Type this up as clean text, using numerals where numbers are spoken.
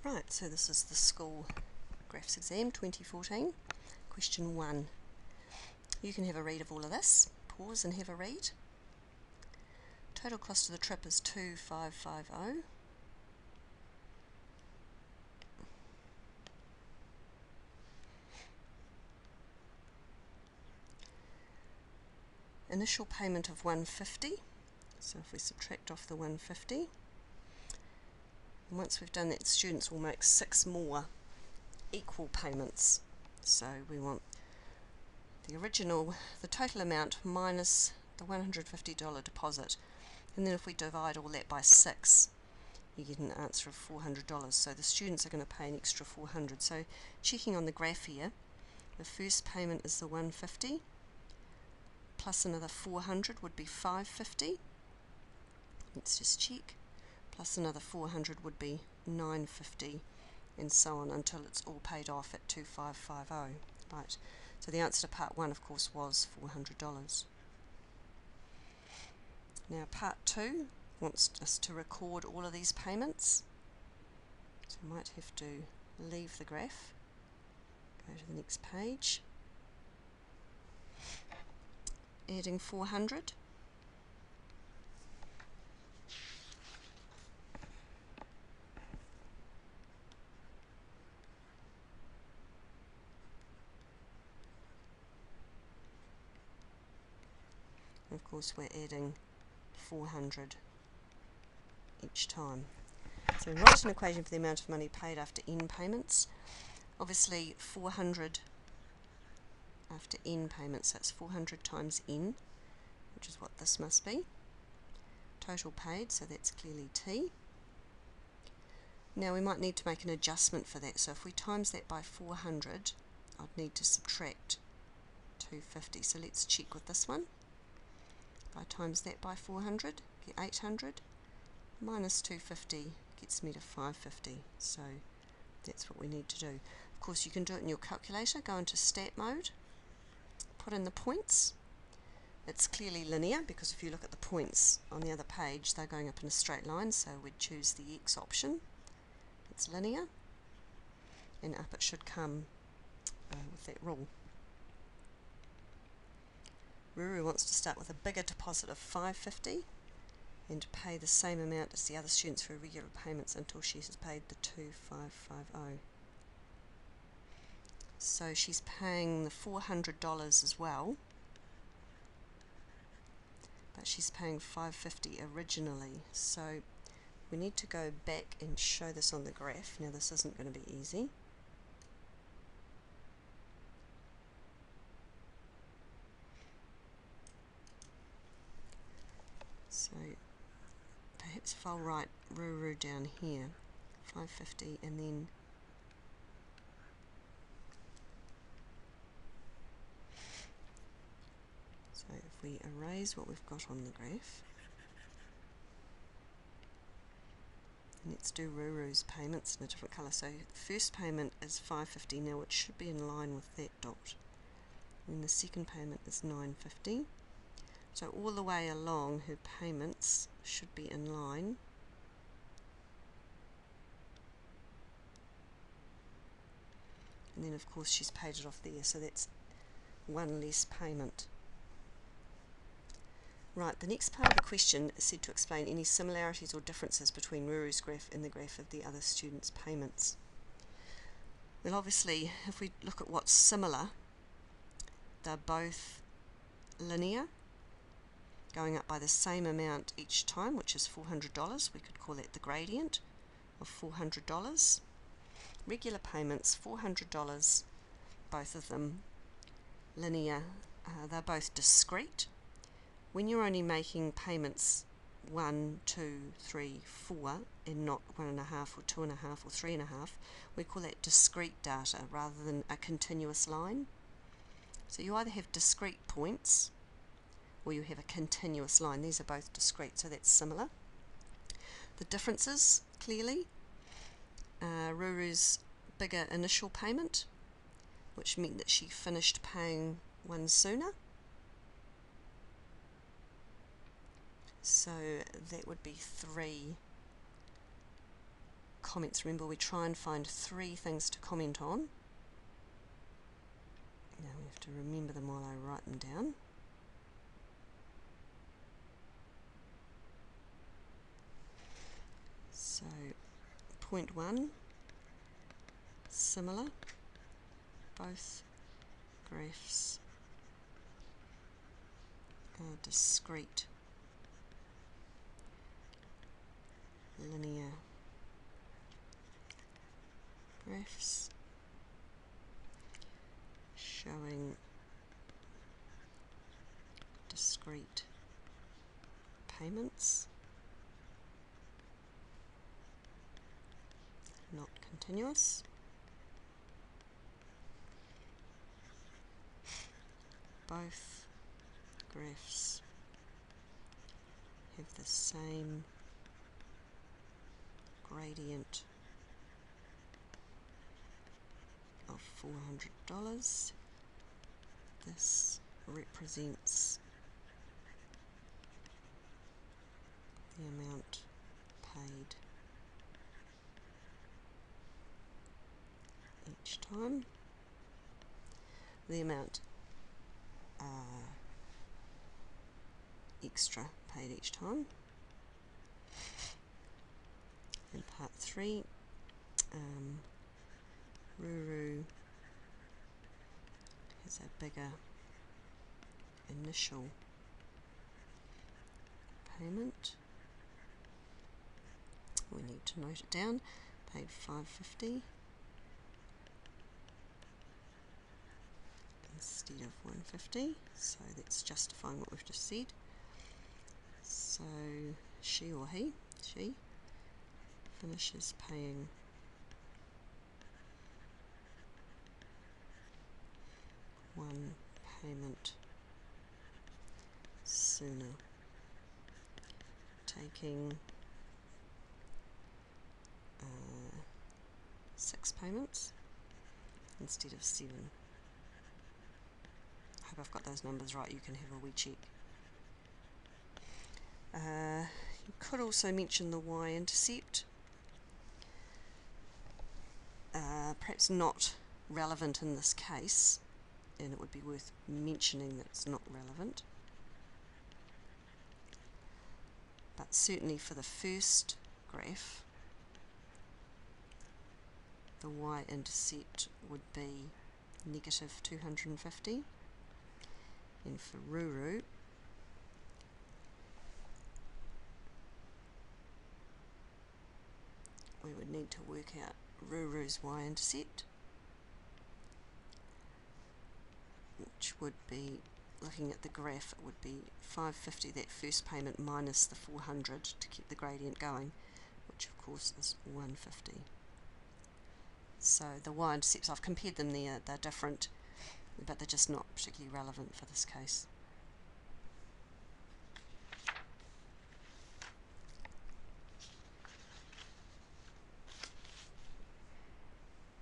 Right, so this is the school graphs exam 2014, question 1. You can have a read of all of this, pause and have a read. Total cost of the trip is 2,550. Initial payment of 150, so if we subtract off the 150, and once we've done that, students will make 6 more equal payments. So we want the total amount minus the $150 deposit, and then if we divide all that by 6, you get an answer of $400. So the students are going to pay an extra $400. So checking on the graph here, the first payment is the 150 plus another 400 would be 550. Let's just check. Plus another 400 would be 950, and so on until it's all paid off at 2,550. Right. So the answer to part 1, of course, was $400. Now part 2 wants us to record all of these payments. So I might have to leave the graph, go to the next page, adding 400. And of course we're adding 400 each time. So we write an equation for the amount of money paid after N payments. Obviously 400 after N payments, that's 400 times N, which is what this must be. Total paid, so that's clearly T. Now we might need to make an adjustment for that, so if we times that by 400, I'd need to subtract 250. So let's check with this one. If I times that by 400, get 800, minus 250 gets me to 550. So that's what we need to do. Of course, you can do it in your calculator. Go into stat mode, put in the points. It's clearly linear because if you look at the points on the other page, they're going up in a straight line, so we'd choose the X option. It's linear, and up it should come with that rule. Ruru wants to start with a bigger deposit of 550 and pay the same amount as the other students for regular payments until she has paid the 2,550. So she's paying the $400 as well, but she's paying $550 originally. So we need to go back and show this on the graph. Now this isn't going to be easy. So perhaps if I'll write Ruru down here, 550, and then so if we erase what we've got on the graph, let's do Ruru's payments in a different colour. So the first payment is 550. Now it should be in line with that dot. And the second payment is 950. So all the way along her payments should be in line. And then of course she's paid it off there, so that's one less payment. Right, the next part of the question is said to explain any similarities or differences between Ruru's graph and the graph of the other students' payments. Well, obviously, if we look at what's similar, they're both linear, going up by the same amount each time, which is $400. We could call that the gradient of $400. Regular payments, $400, both of them linear. They're both discrete. When you're only making payments 1, 2, 3, 4, and not 1.5 or 2.5 or 3.5, we call that discrete data rather than a continuous line. So you either have discrete points or you have a continuous line. These are both discrete, so that's similar. The differences, clearly, Ruru's bigger initial payment, which meant that she finished paying one sooner. So that would be 3 comments, remember we try and find 3 things to comment on. Now we have to remember them while I write them down. So, point 1, similar, both graphs are discrete linear graphs showing discrete payments, not continuous. Both graphs have the same gradient of $400. This represents the amount paid each time. The amount extra paid each time. In part 3, Ruru has a bigger initial payment. We need to note it down. Paid $550 instead of $150, so that's justifying what we've just said. So she or he, she, finishes paying one payment sooner, taking 6 payments instead of 7. I hope I've got those numbers right. You can have a wee check. You could also mention the y-intercept. Perhaps not relevant in this case, and it would be worth mentioning that it's not relevant. But certainly for the first graph, the y-intercept would be negative 250, and for Ruru, we would need to work out Ruru's y-intercept, which would be, looking at the graph, it would be 550, that first payment, minus the 400 to keep the gradient going, which of course is 150. So the y-intercepts, I've compared them there, they're different, but they're just not particularly relevant for this case.